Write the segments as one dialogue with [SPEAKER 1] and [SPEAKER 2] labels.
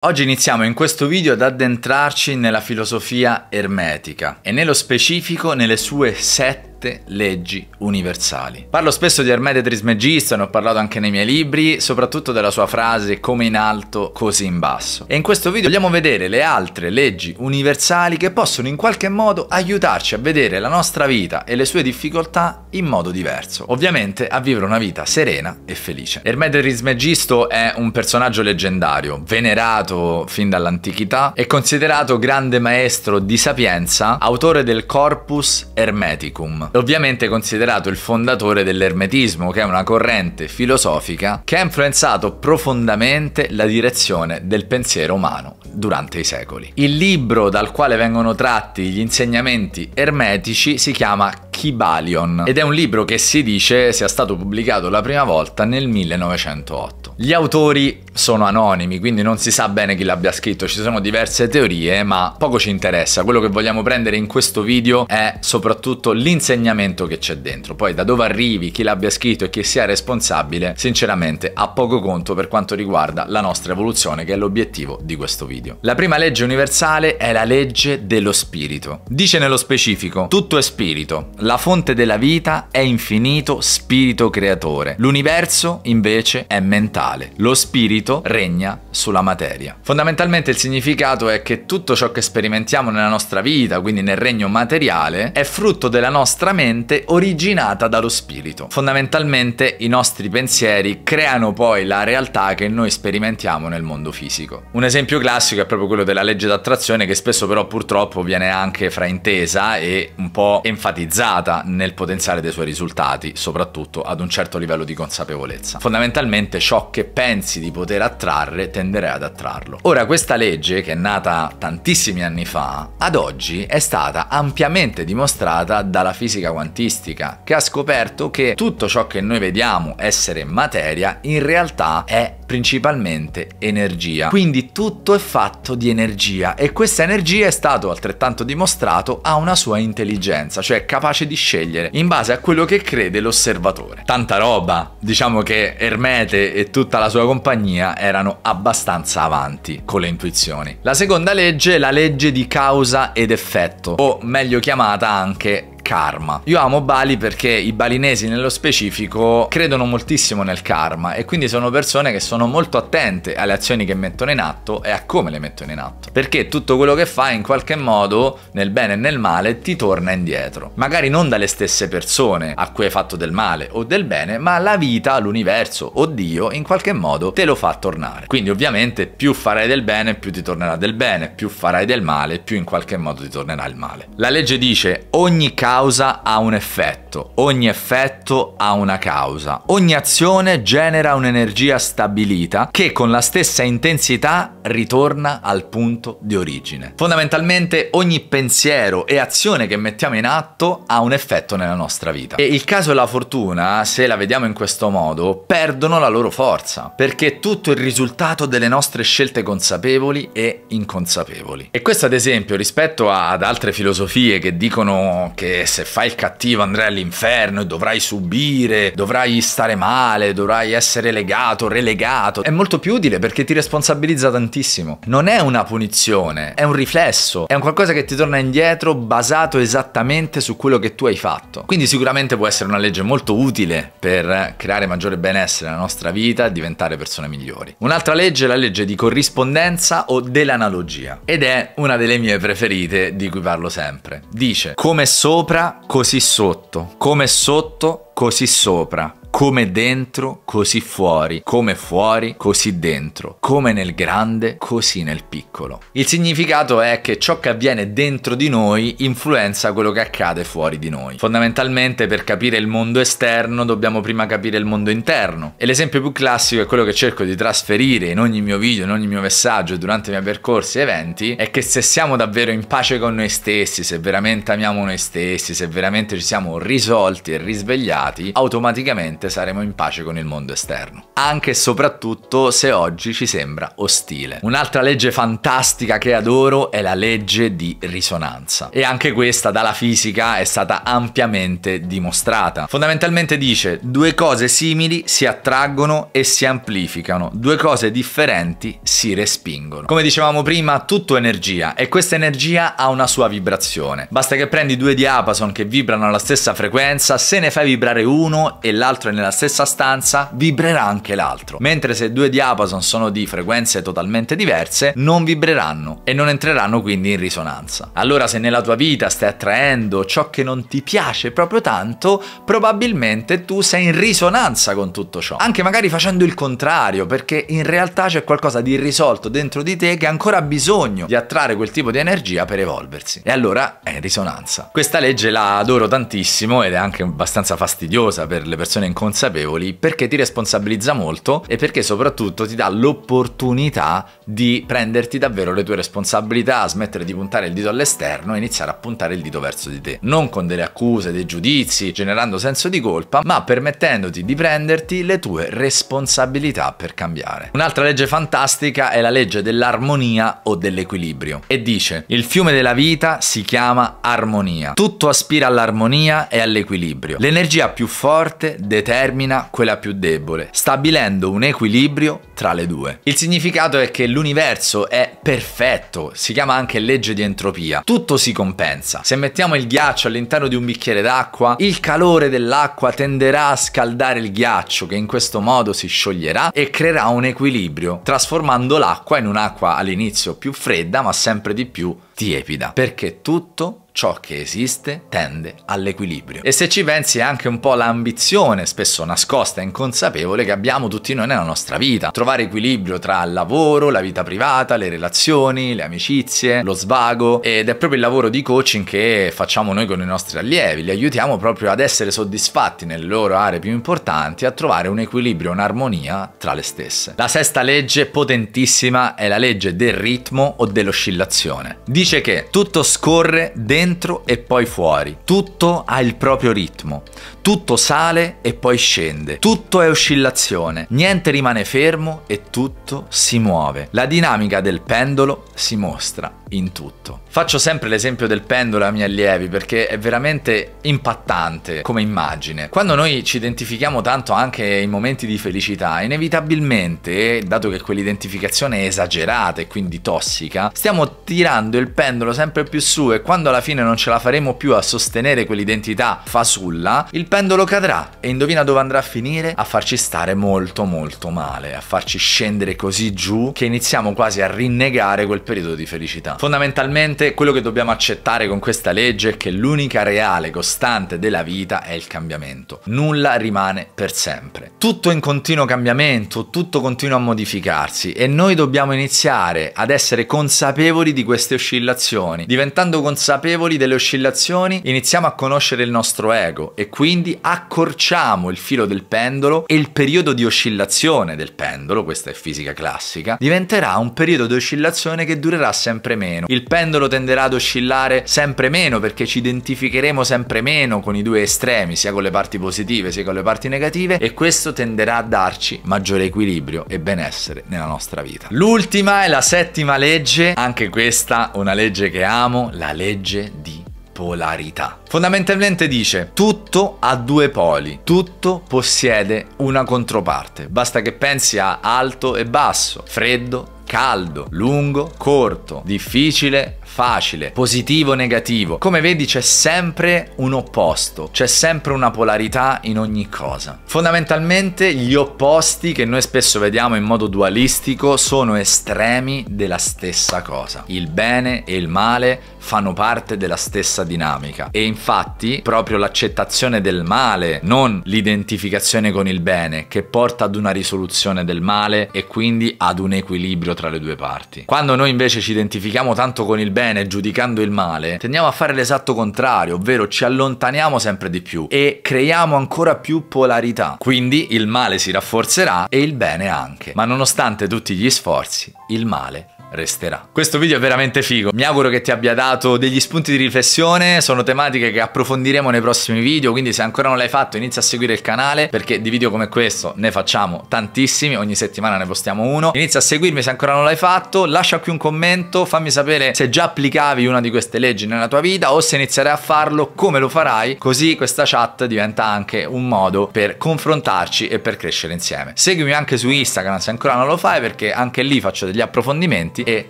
[SPEAKER 1] Oggi iniziamo in questo video ad addentrarci nella filosofia ermetica e nello specifico nelle sue 7 leggi universali. Parlo spesso di Ermete Trismegisto, ne ho parlato anche nei miei libri, soprattutto della sua frase come in alto così in basso. E in questo video vogliamo vedere le altre leggi universali che possono in qualche modo aiutarci a vedere la nostra vita e le sue difficoltà in modo diverso. Ovviamente a vivere una vita serena e felice. Ermete Trismegisto è un personaggio leggendario, venerato fin dall'antichità e considerato grande maestro di sapienza, autore del Corpus Hermeticum. Ovviamente considerato il fondatore dell'ermetismo, che è una corrente filosofica che ha influenzato profondamente la direzione del pensiero umano durante i secoli. Il libro dal quale vengono tratti gli insegnamenti ermetici si chiama Kybalion ed è un libro che si dice sia stato pubblicato la prima volta nel 1908. Gli autori sono anonimi, quindi non si sa bene chi l'abbia scritto, ci sono diverse teorie, ma poco ci interessa. Quello che vogliamo prendere in questo video è soprattutto l'insegnamento che c'è dentro. Poi da dove arrivi, chi l'abbia scritto e chi sia responsabile, sinceramente ha poco conto per quanto riguarda la nostra evoluzione, che è l'obiettivo di questo video. La prima legge universale è la legge dello spirito. Dice nello specifico: tutto è spirito, la fonte della vita è infinito spirito creatore, l'universo invece è mentale, lo spirito regna sulla materia. Fondamentalmente il significato è che tutto ciò che sperimentiamo nella nostra vita, quindi nel regno materiale, è frutto della nostra mente originata dallo spirito. Fondamentalmente i nostri pensieri creano poi la realtà che noi sperimentiamo nel mondo fisico. Un esempio classico è proprio quello della legge d'attrazione, che spesso però purtroppo viene anche fraintesa e un po' enfatizzata nel potenziale dei suoi risultati, soprattutto ad un certo livello di consapevolezza. Fondamentalmente ciò che pensi di poter attrarre tenderai ad attrarlo. Ora, questa legge, che è nata tantissimi anni fa, ad oggi è stata ampiamente dimostrata dalla fisica quantistica, che ha scoperto che tutto ciò che noi vediamo essere materia in realtà è principalmente energia. Quindi tutto è fatto di energia e questa energia, è stato altrettanto dimostrato, ha una sua intelligenza, cioè è capace di scegliere in base a quello che crede l'osservatore. Tanta roba, diciamo che Ermete e tutta la sua compagnia erano abbastanza avanti con le intuizioni. La seconda legge è la legge di causa ed effetto, o meglio chiamata anche karma. Io amo Bali perché i balinesi nello specifico credono moltissimo nel karma e quindi sono persone che sono molto attente alle azioni che mettono in atto e a come le mettono in atto, perché tutto quello che fai in qualche modo, nel bene e nel male, ti torna indietro. Magari non dalle stesse persone a cui hai fatto del male o del bene, ma la vita, l'universo o Dio in qualche modo te lo fa tornare. Quindi ovviamente più farai del bene più ti tornerà del bene, più farai del male più in qualche modo ti tornerà il male. La legge dice: ogni causa ha un effetto, ogni effetto ha una causa, ogni azione genera un'energia stabilita che con la stessa intensità ritorna al punto di origine. Fondamentalmente ogni pensiero e azione che mettiamo in atto ha un effetto nella nostra vita e il caso e la fortuna, se la vediamo in questo modo, perdono la loro forza, perché tutto è il risultato delle nostre scelte consapevoli e inconsapevoli. E questo ad esempio rispetto ad altre filosofie che dicono che se fai il cattivo andrai all'inferno e dovrai subire, dovrai stare male, dovrai essere legato, relegato, è molto più utile perché ti responsabilizza tantissimo. Non è una punizione, è un riflesso, è un qualcosa che ti torna indietro basato esattamente su quello che tu hai fatto. Quindi sicuramente può essere una legge molto utile per creare maggiore benessere nella nostra vita e diventare persone migliori. Un'altra legge è la legge di corrispondenza o dell'analogia ed è una delle mie preferite di cui parlo sempre. Dice: come sopra così sotto, come sotto così sopra, come dentro così fuori, come fuori così dentro, come nel grande così nel piccolo. Il significato è che ciò che avviene dentro di noi influenza quello che accade fuori di noi. Fondamentalmente per capire il mondo esterno dobbiamo prima capire il mondo interno e l'esempio più classico è quello che cerco di trasferire in ogni mio video, in ogni mio messaggio durante i miei percorsi e eventi, è che se siamo davvero in pace con noi stessi, se veramente amiamo noi stessi, se veramente ci siamo risolti e risvegliati, automaticamente finalmente saremo in pace con il mondo esterno. Anche e soprattutto se oggi ci sembra ostile. Un'altra legge fantastica che adoro è la legge di risonanza. E anche questa dalla fisica è stata ampiamente dimostrata. Fondamentalmente dice: due cose simili si attraggono e si amplificano, due cose differenti si respingono. Come dicevamo prima, tutto è energia e questa energia ha una sua vibrazione. Basta che prendi due diapason che vibrano alla stessa frequenza, se ne fai vibrare uno e l'altro è nella stessa stanza, vibrerà anche l'altro. Mentre se due diapason sono di frequenze totalmente diverse, non vibreranno e non entreranno quindi in risonanza. Allora, se nella tua vita stai attraendo ciò che non ti piace proprio tanto, probabilmente tu sei in risonanza con tutto ciò. Anche magari facendo il contrario, perché in realtà c'è qualcosa di irrisolto dentro di te che ha ancora bisogno di attrarre quel tipo di energia per evolversi. E allora è in risonanza. Questa legge la adoro tantissimo ed è anche abbastanza fastidiosa per le persone inconsapevoli, perché ti responsabilizza molto e perché soprattutto ti dà l'opportunità di prenderti davvero le tue responsabilità, smettere di puntare il dito all'esterno e iniziare a puntare il dito verso di te. Non con delle accuse, dei giudizi, generando senso di colpa, ma permettendoti di prenderti le tue responsabilità per cambiare. Un'altra legge fantastica è la legge dell'armonia o dell'equilibrio e dice: il fiume della vita si chiama armonia. Tutto aspira all'armonia e all'equilibrio. L'energia più forte determina quella più debole, stabilendo un equilibrio tra le due. Il significato è che l'universo è perfetto, si chiama anche legge di entropia. Tutto si compensa. Se mettiamo il ghiaccio all'interno di un bicchiere d'acqua, il calore dell'acqua tenderà a scaldare il ghiaccio, che in questo modo si scioglierà e creerà un equilibrio, trasformando l'acqua in un'acqua all'inizio più fredda ma sempre di più tiepida, perché tutto ciò che esiste tende all'equilibrio. E se ci pensi è anche un po' l'ambizione, spesso nascosta e inconsapevole, che abbiamo tutti noi nella nostra vita. Trovare equilibrio tra il lavoro, la vita privata, le relazioni, le amicizie, lo svago, ed è proprio il lavoro di coaching che facciamo noi con i nostri allievi. Li aiutiamo proprio ad essere soddisfatti nelle loro aree più importanti, a trovare un equilibrio, un'armonia tra le stesse. La sesta legge potentissima è la legge del ritmo o dell'oscillazione. Dice che tutto scorre dentro e poi fuori, tutto ha il proprio ritmo, tutto sale e poi scende, tutto è oscillazione, niente rimane fermo e tutto si muove. La dinamica del pendolo si mostra in tutto. Faccio sempre l'esempio del pendolo ai miei allievi perché è veramente impattante come immagine. Quando noi ci identifichiamo tanto anche in momenti di felicità, inevitabilmente, dato che quell'identificazione è esagerata e quindi tossica, stiamo tirando il pendolo sempre più su e quando alla fine non ce la faremo più a sostenere quell'identità fasulla, il pendolo cadrà e indovina dove andrà a finire? A farci stare molto molto male, a farci scendere così giù che iniziamo quasi a rinnegare quel periodo di felicità. Fondamentalmente quello che dobbiamo accettare con questa legge è che l'unica reale costante della vita è il cambiamento. Nulla rimane per sempre. Tutto in continuo cambiamento, tutto continua a modificarsi e noi dobbiamo iniziare ad essere consapevoli di queste oscillazioni. Diventando consapevoli delle oscillazioni iniziamo a conoscere il nostro ego e quindi accorciamo il filo del pendolo e il periodo di oscillazione del pendolo, questa è fisica classica, diventerà un periodo di oscillazione che durerà sempre meno. Il pendolo tenderà ad oscillare sempre meno perché ci identificheremo sempre meno con i due estremi, sia con le parti positive sia con le parti negative, e questo tenderà a darci maggiore equilibrio e benessere nella nostra vita. L'ultima è la settima legge, anche questa una legge che amo, la legge di polarità. Fondamentalmente dice: tutto ha due poli, tutto possiede una controparte. Basta che pensi a alto e basso, freddo, caldo, lungo, corto, difficile, facile, positivo, negativo. Come vedi c'è sempre un opposto, c'è sempre una polarità in ogni cosa. Fondamentalmente gli opposti che noi spesso vediamo in modo dualistico sono estremi della stessa cosa. Il bene e il male fanno parte della stessa dinamica e infatti proprio l'accettazione del male, non l'identificazione con il bene, che porta ad una risoluzione del male e quindi ad un equilibrio tra le due parti. Quando noi invece ci identifichiamo tanto con il bene giudicando il male, tendiamo a fare l'esatto contrario, ovvero ci allontaniamo sempre di più e creiamo ancora più polarità. Quindi il male si rafforzerà e il bene anche, ma nonostante tutti gli sforzi il male resterà. Questo video è veramente figo, mi auguro che ti abbia dato degli spunti di riflessione, sono tematiche che approfondiremo nei prossimi video, quindi se ancora non l'hai fatto inizia a seguire il canale, perché di video come questo ne facciamo tantissimi, ogni settimana ne postiamo uno. Inizia a seguirmi se ancora non l'hai fatto, lascia qui un commento, fammi sapere se già applicavi una di queste leggi nella tua vita o se inizierai a farlo, come lo farai, così questa chat diventa anche un modo per confrontarci e per crescere insieme. Seguimi anche su Instagram se ancora non lo fai, perché anche lì faccio degli approfondimenti e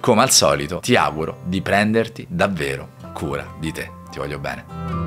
[SPEAKER 1] come al solito ti auguro di prenderti davvero cura di te. Ti voglio bene.